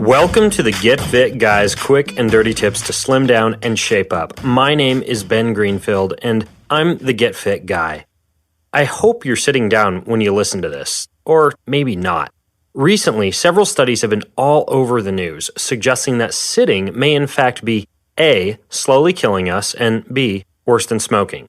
Welcome to the Get Fit Guys quick and dirty tips to slim down and shape up. My name is Ben Greenfield, and I'm the Get Fit Guy. I hope you're sitting down when you listen to this, or maybe not. Recently, several studies have been all over the news, suggesting that sitting may in fact be A, slowly killing us, and B, worse than smoking.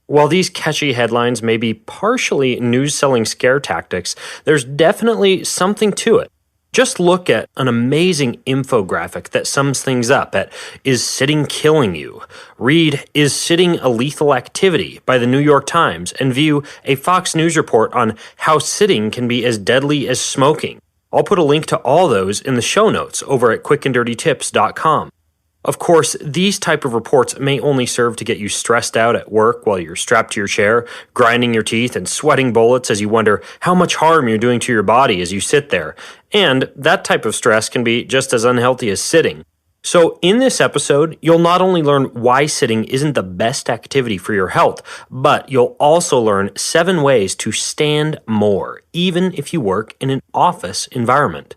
While these catchy headlines may be partially news-selling scare tactics, there's definitely something to it. Just look at an amazing infographic that sums things up at Is Sitting Killing You? Read Is Sitting a Lethal Activity by the New York Times and view a Fox News report on how sitting can be as deadly as smoking. I'll put a link to all those in the show notes over at quickanddirtytips.com. Of course, these type of reports may only serve to get you stressed out at work while you're strapped to your chair, grinding your teeth and sweating bullets as you wonder how much harm you're doing to your body as you sit there. And that type of stress can be just as unhealthy as sitting. So in this episode, you'll not only learn why sitting isn't the best activity for your health, but you'll also learn 7 ways to stand more, even if you work in an office environment.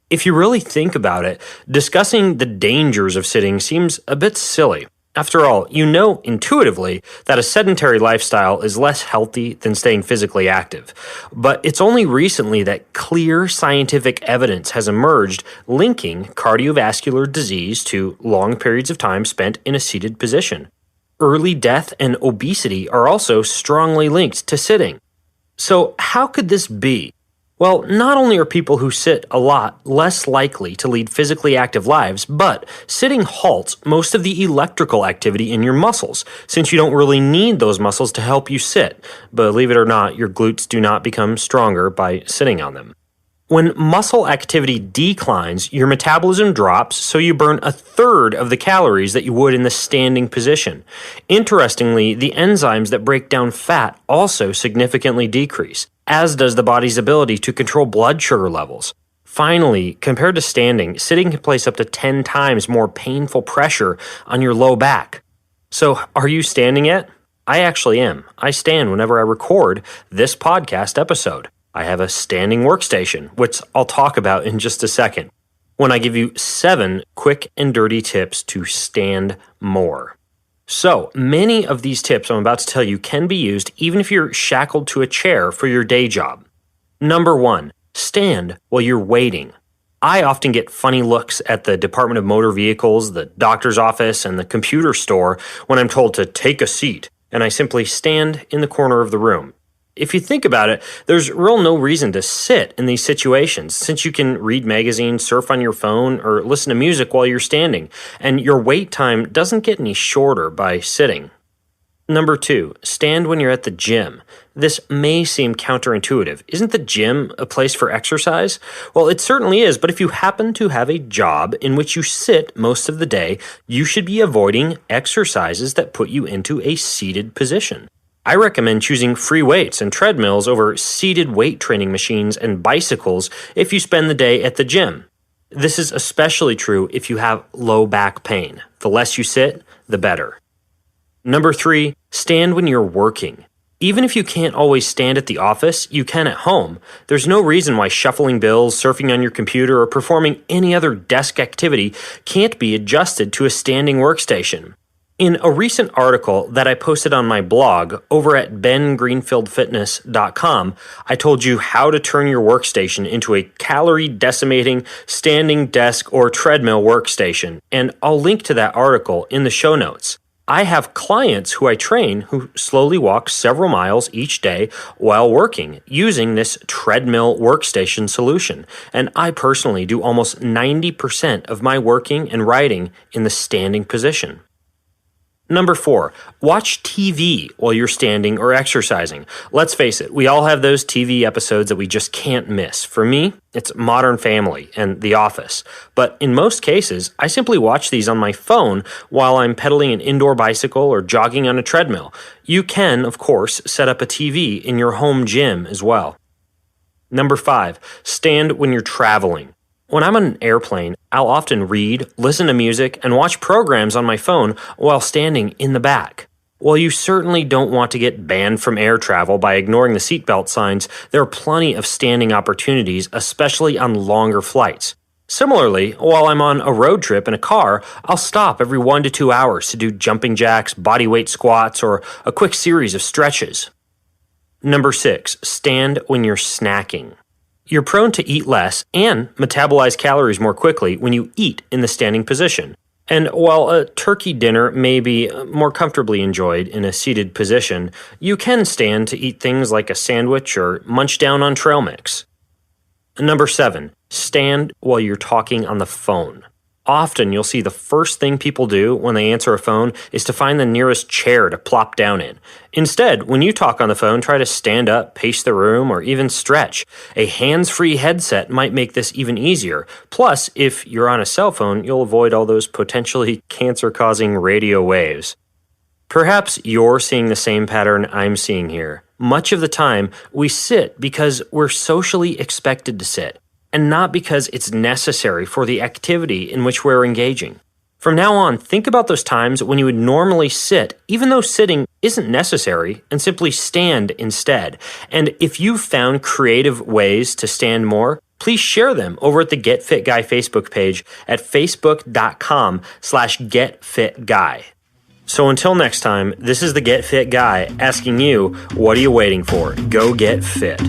If you really think about it, discussing the dangers of sitting seems a bit silly. After all, you know intuitively that a sedentary lifestyle is less healthy than staying physically active. But it's only recently that clear scientific evidence has emerged linking cardiovascular disease to long periods of time spent in a seated position. Early death and obesity are also strongly linked to sitting. So how could this be? Well, not only are people who sit a lot less likely to lead physically active lives, but sitting halts most of the electrical activity in your muscles, since you don't really need those muscles to help you sit. Believe it or not, your glutes do not become stronger by sitting on them. When muscle activity declines, your metabolism drops, so you burn 1/3 of the calories that you would in the standing position. Interestingly, the enzymes that break down fat also significantly decrease, as does the body's ability to control blood sugar levels. Finally, compared to standing, sitting can place up to 10 times more painful pressure on your low back. So, are you standing yet? I actually am. I stand whenever I record this podcast episode. I have a standing workstation, which I'll talk about in just a second, when I give you 7 quick and dirty tips to stand more. So, many of these tips I'm about to tell you can be used even if you're shackled to a chair for your day job. Number 1, stand while you're waiting. I often get funny looks at the Department of Motor Vehicles, the doctor's office, and the computer store when I'm told to take a seat, and I simply stand in the corner of the room. If you think about it, there's real no reason to sit in these situations, since you can read magazines, surf on your phone, or listen to music while you're standing, and your wait time doesn't get any shorter by sitting. Number 2, stand when you're at the gym. This may seem counterintuitive. Isn't the gym a place for exercise? Well, it certainly is, but if you happen to have a job in which you sit most of the day, you should be avoiding exercises that put you into a seated position. I recommend choosing free weights and treadmills over seated weight training machines and bicycles if you spend the day at the gym. This is especially true if you have low back pain. The less you sit, the better. Number 3, stand when you're working. Even if you can't always stand at the office, you can at home. There's no reason why shuffling bills, surfing on your computer, or performing any other desk activity can't be adjusted to a standing workstation. In a recent article that I posted on my blog over at bengreenfieldfitness.com, I told you how to turn your workstation into a calorie-decimating standing desk or treadmill workstation, and I'll link to that article in the show notes. I have clients who I train who slowly walk several miles each day while working using this treadmill workstation solution, and I personally do almost 90% of my working and writing in the standing position. Number 4, watch TV while you're standing or exercising. Let's face it, we all have those TV episodes that we just can't miss. For me, it's Modern Family and The Office. But in most cases, I simply watch these on my phone while I'm pedaling an indoor bicycle or jogging on a treadmill. You can, of course, set up a TV in your home gym as well. Number 5, stand when you're traveling. When I'm on an airplane, I'll often read, listen to music, and watch programs on my phone while standing in the back. While you certainly don't want to get banned from air travel by ignoring the seatbelt signs, there are plenty of standing opportunities, especially on longer flights. Similarly, while I'm on a road trip in a car, I'll stop every 1 to 2 hours to do jumping jacks, bodyweight squats, or a quick series of stretches. Number 6, stand when you're snacking. You're prone to eat less and metabolize calories more quickly when you eat in the standing position. And while a turkey dinner may be more comfortably enjoyed in a seated position, you can stand to eat things like a sandwich or munch down on trail mix. Number 7, stand while you're talking on the phone. Often you'll see the first thing people do when they answer a phone is to find the nearest chair to plop down in. Instead, when you talk on the phone, try to stand up, pace the room, or even stretch. A hands-free headset might make this even easier. Plus, if you're on a cell phone, you'll avoid all those potentially cancer-causing radio waves. Perhaps you're seeing the same pattern I'm seeing here. Much of the time, we sit because we're socially expected to sit, and not because it's necessary for the activity in which we're engaging. From now on, think about those times when you would normally sit, even though sitting isn't necessary, and simply stand instead. And if you've found creative ways to stand more, please share them over at the Get Fit Guy Facebook page at facebook.com/getfitguy. So until next time, this is the Get Fit Guy asking you, what are you waiting for? Go get fit.